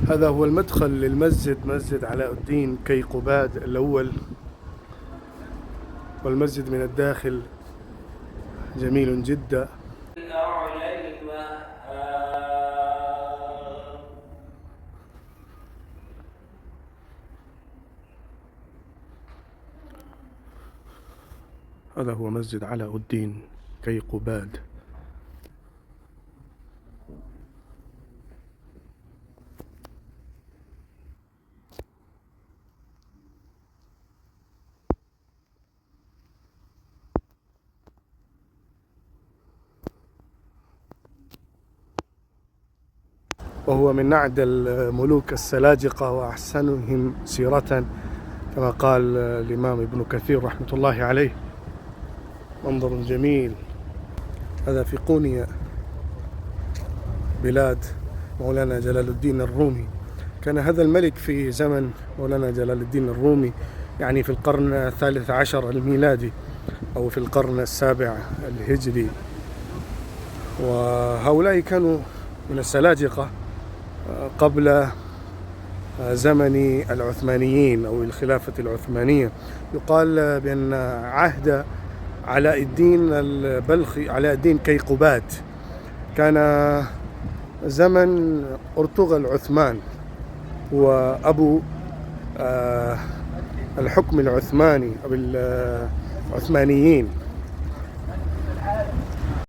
هذا هو المدخل للمسجد، مسجد علاء الدين كيقباد الأول، والمسجد من الداخل جميل جدا. هذا هو مسجد علاء الدين كيقباد. وهو من نعد الملوك السلاجقة وأحسنهم سيرة كما قال الإمام ابن كثير رحمة الله عليه. منظر جميل. هذا في قونية بلاد مولانا جلال الدين الرومي. كان هذا الملك في زمن مولانا جلال الدين الرومي، يعني في القرن الثالث عشر الميلادي أو في القرن السابع الهجري. وهؤلاء كانوا من السلاجقة قبل زمن العثمانيين أو الخلافة العثمانية. يقال بأن عهد علاء الدين البلخي، علاء الدين كيقباد، كان زمن أرطغرل عثمان وأبو الحكم العثماني أو العثمانيين.